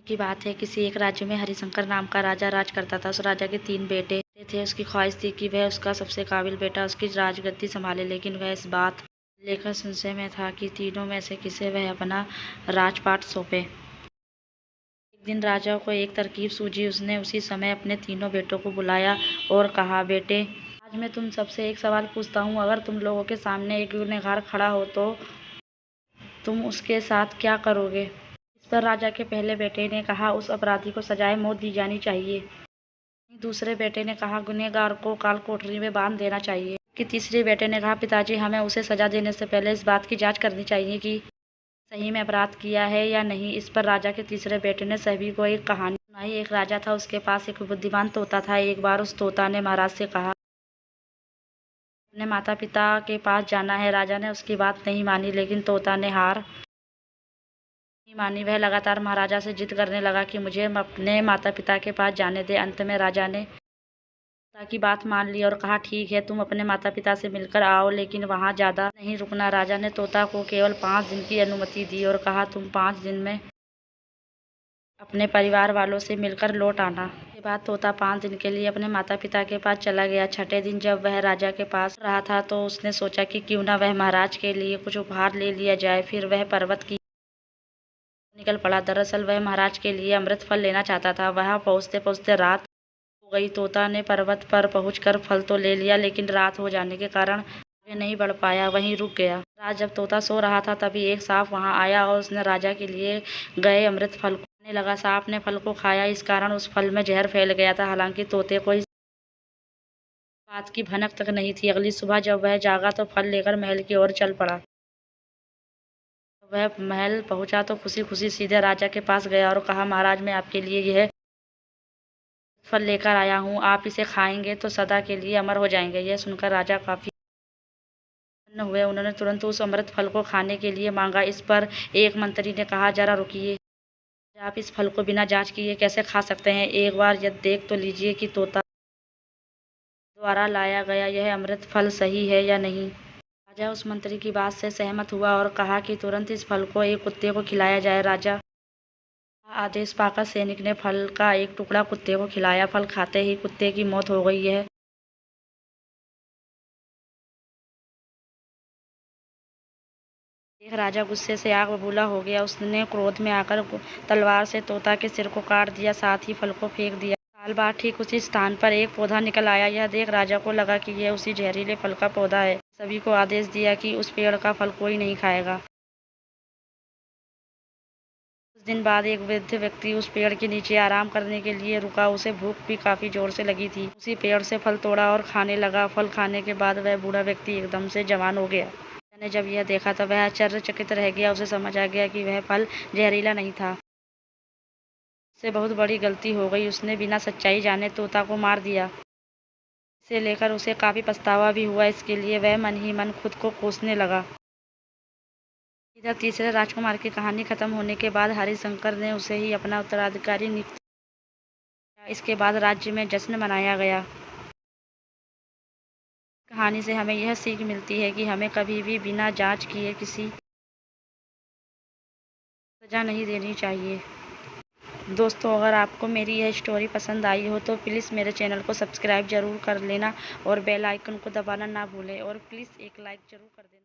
की बात है, किसी एक राज्य में हरिशंकर नाम का राजा राज करता था। उस राजा के 3 बेटे थे। उसकी ख्वाहिश थी कि वह उसका सबसे काबिल बेटा उसकी राजगद्दी संभाले, लेकिन वह इस बात लेकर संशय में था कि तीनों में से किसे वह अपना राजपाट सौंपे। एक दिन राजा को एक तरकीब सूझी। उसने उसी समय अपने तीनों बेटों को बुलाया और कहा, बेटे, आज मैं तुम सबसे एक सवाल पूछता हूँ। अगर तुम लोगों के सामने एक गुनहगार खड़ा हो तो तुम उसके साथ क्या करोगे? इस पर राजा के पहले बेटे ने कहा, उस अपराधी को सजाए मौत दी जानी चाहिए। दूसरे बेटे ने कहा, गुनहगार को काल कोठरी में बांध देना चाहिए। कि तीसरे बेटे ने कहा, पिताजी, हमें उसे सजा देने से पहले इस बात की जांच करनी चाहिए कि सही में अपराध किया है या नहीं। इस पर राजा के तीसरे बेटे ने सभी को एक कहानी सुनाई। एक राजा था, उसके पास एक बुद्धिमान तोता था। एक बार उस तोता ने महाराज से कहा, अपने माता पिता के पास जाना है। राजा ने उसकी बात नहीं मानी, लेकिन तोता ने हार नहीं मानी। वह लगातार महाराजा से जिद करने लगा कि मुझे अपने माता पिता के पास जाने दे। अंत में राजा ने तोता की बात मान ली और कहा, ठीक है, तुम अपने माता पिता से मिलकर आओ, लेकिन वहां ज्यादा नहीं रुकना। राजा ने तोता को केवल 5 दिन की अनुमति दी और कहा, तुम 5 दिन में अपने परिवार वालों से मिलकर लौट आना। इसके बाद तोता 5 दिन के लिए अपने माता पिता के पास चला गया। छठे दिन जब वह राजा के पास रहा था तो उसने सोचा कि क्यों ना वह महाराज के लिए कुछ उपहार ले लिया जाए। फिर वह पर्वत की निकल पड़ा। दरअसल वह महाराज के लिए अमृत फल लेना चाहता था। वहां पहुंचते पहुंचते रात हो गई। तोता ने पर्वत पर पहुंचकर फल तो ले लिया, लेकिन रात हो जाने के कारण आगे नहीं बढ़ पाया, वहीं रुक गया। रात जब तोता सो रहा था तभी एक सांप वहां आया और उसने राजा के लिए गए अमृत फल को खाने लगा। सांप ने फल को खाया, इस कारण उस फल में जहर फैल गया था। हालांकि तोते को इस बात की भनक तक नहीं थी। अगली सुबह जब वह जागा तो फल लेकर महल की ओर चल पड़ा। वह महल पहुंचा तो खुशी खुशी सीधे राजा के पास गया और कहा, महाराज, मैं आपके लिए यह फल लेकर आया हूँ। आप इसे खाएंगे तो सदा के लिए अमर हो जाएंगे। यह सुनकर राजा काफी प्रसन्न हुए। उन्होंने तुरंत उस अमृत फल को खाने के लिए मांगा। इस पर एक मंत्री ने कहा, जरा रुकिए, आप इस फल को बिना जांच किए कैसे खा सकते हैं? एक बार यह देख तो लीजिए कि तोता द्वारा लाया गया यह अमृत फल सही है या नहीं। राजा उस मंत्री की बात से सहमत हुआ और कहा कि तुरंत इस फल को एक कुत्ते को खिलाया जाए। राजा का आदेश पाकर सैनिक ने फल का एक टुकड़ा कुत्ते को खिलाया। फल खाते ही कुत्ते की मौत हो गई। यह देख राजा गुस्से से आग बबूला हो गया। उसने क्रोध में आकर तलवार से तोता के सिर को काट दिया, साथ ही फल को फेंक दिया। साल बाद ठीक उसी स्थान पर एक पौधा निकल आया। यह देख राजा को लगा कि यह उसी जहरीले फल का पौधा है। सभी को आदेश दिया कि उस पेड़ का फल कोई नहीं खाएगा। कुछ दिन बाद एक वृद्ध व्यक्ति उस पेड़ के नीचे आराम करने के लिए रुका। उसे भूख भी काफी जोर से लगी थी। उसी पेड़ से फल तोड़ा और खाने लगा। फल खाने के बाद वह बूढ़ा व्यक्ति एकदम से जवान हो गया। राजा ने जब यह देखा तो वह आश्चर्यचकित रह गया। उसे समझ आ गया कि वह फल जहरीला नहीं था। उससे बहुत बड़ी गलती हो गई। उसने बिना सच्चाई जाने तोता को मार दिया। इसे लेकर उसे काफी पछतावा भी हुआ। इसके लिए वह मन ही मन खुद को कोसने लगा। इधर तीसरे राजकुमार की कहानी खत्म होने के बाद हरिशंकर ने उसे ही अपना उत्तराधिकारी नियुक्त किया। इसके बाद राज्य में जश्न मनाया गया। कहानी से हमें यह सीख मिलती है कि हमें कभी भी बिना जांच किए किसी सजा नहीं देनी चाहिए। दोस्तों, अगर आपको मेरी यह स्टोरी पसंद आई हो तो प्लीज़ मेरे चैनल को सब्सक्राइब ज़रूर कर लेना और बेल आइकन को दबाना ना भूलें और प्लीज़ एक लाइक ज़रूर कर देना।